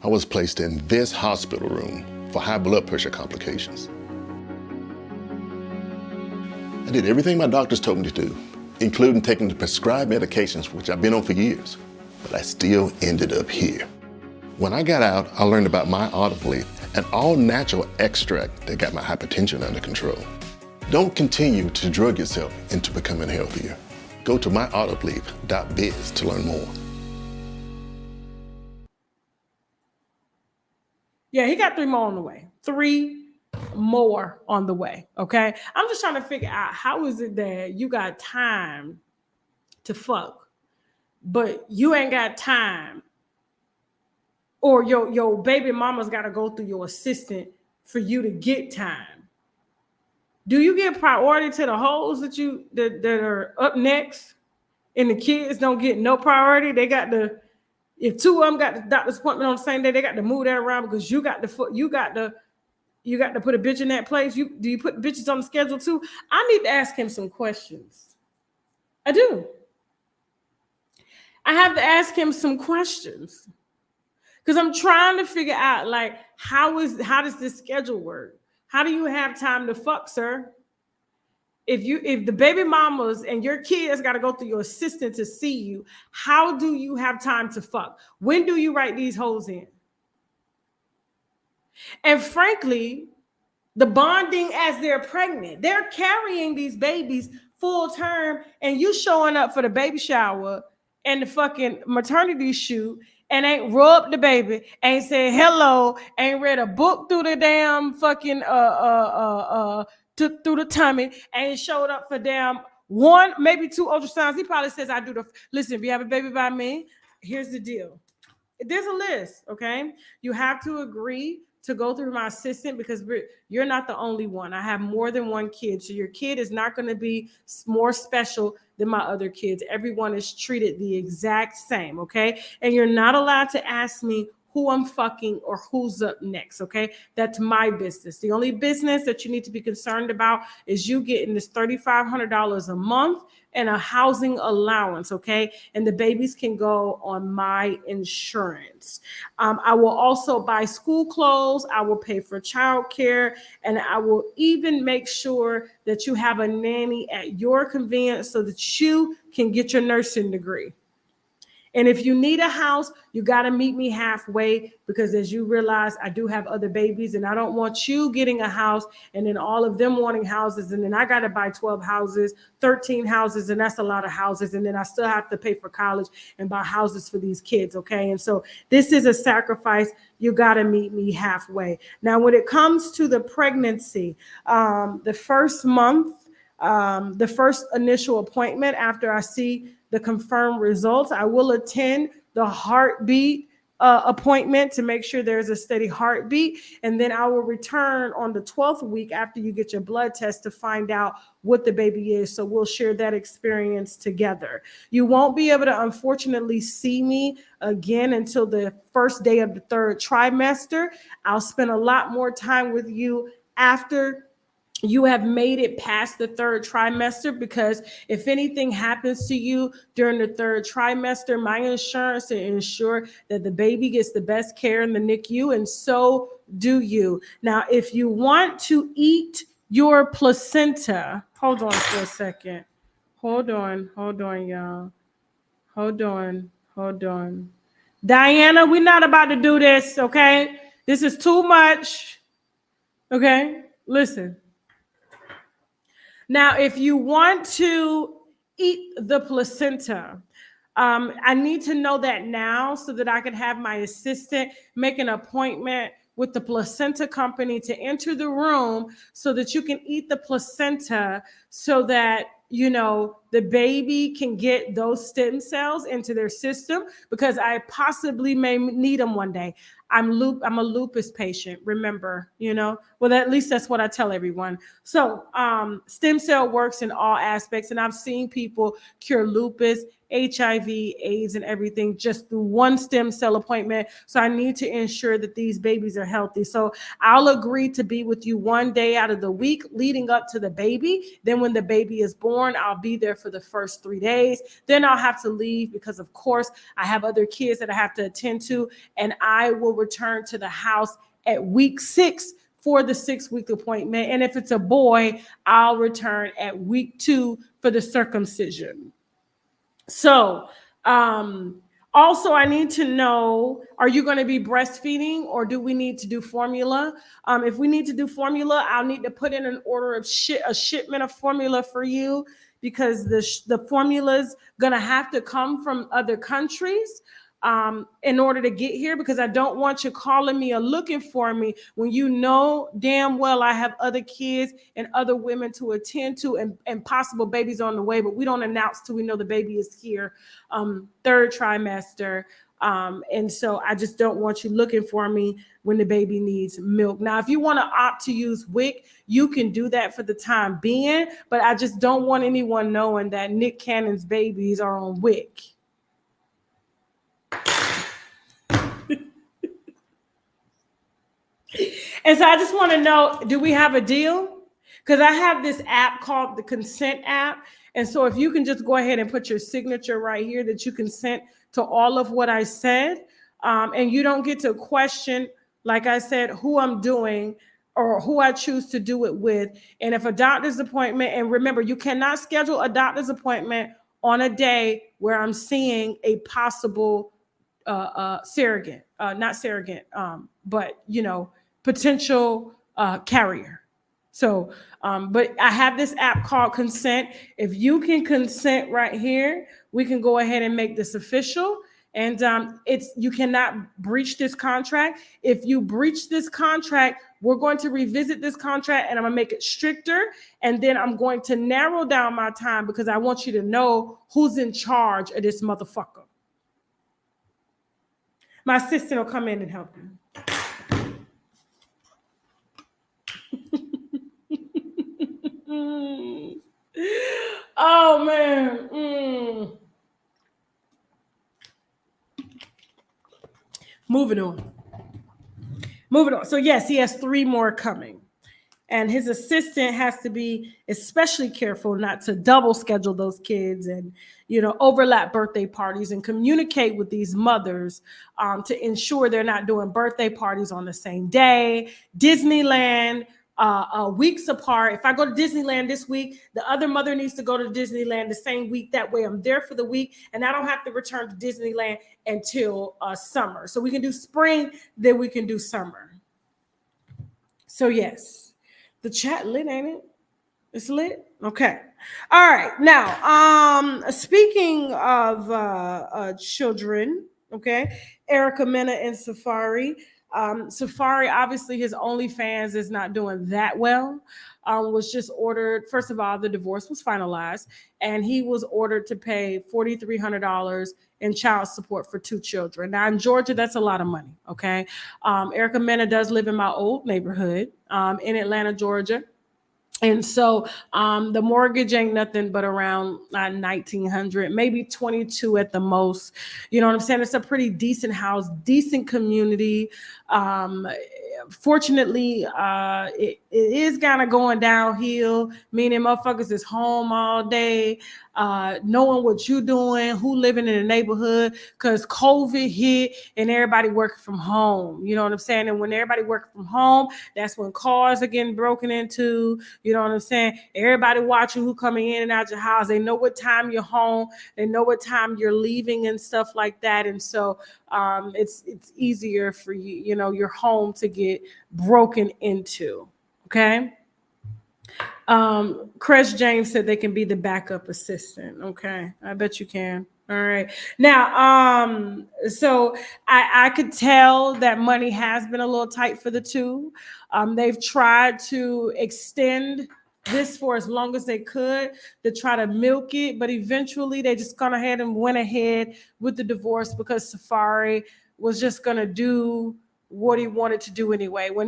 I was placed in this hospital room for high blood pressure complications. I did everything my doctors told me to do, including taking the prescribed medications, which I've been on for years, but I still ended up here. When I got out, I learned about my olive leaf, an all-natural extract that got my hypertension under control. Don't continue to drug yourself into becoming healthier. Go to myoliveleaf.biz to learn more. Yeah, he got 3 more on the way. 3 more on the way, okay? I'm just trying to figure out, how is it that you got time to fuck, but you ain't got time, or your baby mama's got to go through your assistant for you to get time? Do you give priority to the hoes that are up next, and the kids don't get no priority? They got to, if 2 of them got the doctor's appointment on the same day, they got to move that around because you got to put a bitch in that place. Do you put bitches on the schedule too? I need to ask him some questions. I do. I have to ask him some questions because I'm trying to figure out, like, how does this schedule work? How do you have time to fuck, sir? If the baby mamas and your kids got to go through your assistant to see you, how do you have time to fuck? When do you write these hoes in? And frankly, the bonding as they're pregnant, they're carrying these babies full term, and you showing up for the baby shower and the fucking maternity shoot and ain't rubbed the baby, ain't said hello, ain't read a book through the damn fucking through the tummy, ain't showed up for damn 1, maybe 2 ultrasounds. He probably says, listen, if you have a baby by me, here's the deal. There's a list, okay? You have to agree to go through my assistant because you're not the only one. I have more than 1 kid. So your kid is not going to be more special than my other kids. Everyone is treated the exact same, okay? And you're not allowed to ask me who I'm fucking or who's up next, okay? That's my business. The only business that you need to be concerned about is you getting this $3,500 a month and a housing allowance, okay? And the babies can go on my insurance. I will also buy school clothes. I will pay for childcare, and I will even make sure that you have a nanny at your convenience so that you can get your nursing degree. And if you need a house, you got to meet me halfway, because as you realize, I do have other babies, and I don't want you getting a house and then all of them wanting houses. And then I got to buy 12 houses, 13 houses. And that's a lot of houses. And then I still have to pay for college and buy houses for these kids. Okay. And so this is a sacrifice. You got to meet me halfway. Now, when it comes to the pregnancy, the first month, the first initial appointment after I see the confirmed results, I will attend the heartbeat appointment to make sure there's a steady heartbeat. And then I will return on the 12th week after you get your blood test to find out what the baby is. So we'll share that experience together. You won't be able to, unfortunately, see me again until the first day of the 3rd trimester. I'll spend a lot more time with you after you have made it past the 3rd trimester, because if anything happens to you during the 3rd trimester, my insurance will ensure that the baby gets the best care in the NICU, and so do you. Now, if you want to eat your placenta, hold on for a second. Hold on, y'all. Hold on. Diana, we're not about to do this, okay? This is too much, okay? Listen. Now, if you want to eat the placenta, I need to know that now so that I can have my assistant make an appointment with the placenta company to enter the room so that you can eat the placenta, so that, you know, the baby can get those stem cells into their system, because I possibly may need them one day. I'm a lupus patient, remember, you know, well, at least that's what I tell everyone. So stem cell works in all aspects, and I've seen people cure lupus HIV, AIDS, and everything just through one stem cell appointment. So I need to ensure that these babies are healthy. So I'll agree to be with you one day out of the week leading up to the baby. Then when the baby is born, I'll be there for the first 3 days. Then I'll have to leave because, of course, I have other kids that I have to attend to, and I will return to the house at week 6 for the 6-week appointment. And if it's a boy, I'll return at week 2 for the circumcision. So, also, I need to know, are you going to be breastfeeding or do we need to do formula? If we need to do formula, I'll need to put in an order of a shipment of formula for you, because the formula's going to have to come from other countries in order to get here, because I don't want you calling me or looking for me when you know damn well I have other kids and other women to attend to, and possible babies on the way, but we don't announce till we know the baby is here, 3rd trimester. And so I just don't want you looking for me when the baby needs milk. Now, if you want to opt to use WIC, you can do that for the time being, but I just don't want anyone knowing that Nick Cannon's babies are on WIC. And so I just want to know, do we have a deal? Because I have this app called the Consent app. And so if you can just go ahead and put your signature right here that you consent to all of what I said, and you don't get to question, like I said, who I'm doing or who I choose to do it with. And if a doctor's appointment, and remember, you cannot schedule a doctor's appointment on a day where I'm seeing a possible surrogate, not surrogate, but, you know, potential carrier. So, but I have this app called Consent. If you can consent right here, we can go ahead and make this official. And you cannot breach this contract. If you breach this contract, we're going to revisit this contract and I'm gonna make it stricter. And then I'm going to narrow down my time because I want you to know who's in charge of this motherfucker. My assistant will come in and help you. Oh, man. Moving on. So, yes, he has 3 more coming. And his assistant has to be especially careful not to double schedule those kids and, you know, overlap birthday parties, and communicate with these mothers to ensure they're not doing birthday parties on the same day. Disneyland, weeks apart. If I go to Disneyland this week, the other mother needs to go to Disneyland the same week. That way I'm there for the week and I don't have to return to Disneyland until summer. So we can do spring, then we can do summer. So yes. The chat lit, ain't it? It's lit? Okay. All right. Now, speaking of children, okay, Erica Mena and Safari. Safari, obviously, his OnlyFans is not doing that well. Was just ordered. First of all, the divorce was finalized, and he was ordered to pay $4,300 in child support for 2 children. Now, in Georgia, that's a lot of money. Okay, Erica Mena does live in my old neighborhood in Atlanta, Georgia. And so the mortgage ain't nothing but around $1,900, maybe $2,200 at the most. You know what I'm saying? It's a pretty decent house, decent community. Fortunately, it is kind of going downhill, meaning motherfuckers is home all day, knowing what you doing, who living in the neighborhood, because COVID hit and everybody working from home. You know what I'm saying? And when everybody working from home, that's when cars are getting broken into. You know what I'm saying? Everybody watching who coming in and out your house. They know what time you're home. They know what time you're leaving and stuff like that. And so it's easier for you, you know, your home to get broken into. Okay. Chris James said they can be the backup assistant. Okay. I bet you can. All right. Now, so I could tell that money has been a little tight for the 2. They've tried to extend this for as long as they could to try to milk it, but eventually they just gone ahead and went ahead with the divorce because Safari was just going to do what he wanted to do anyway. When